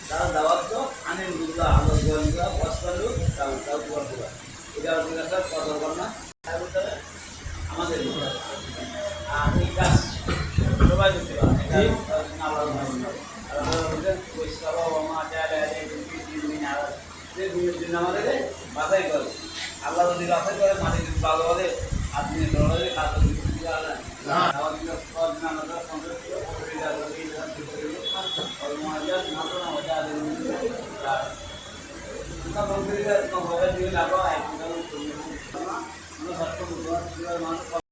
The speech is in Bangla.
তারা দাওয়াত তো আনিল আলো বস্তালু তাও এটা হচ্ছে কত না আমাদের আর এই কাজ সবাই করতে পারে আমাদের বাধাই করে আল্লাহ যদি বাধাই করে মাটি যদি ভালো হলে আপনি কাজ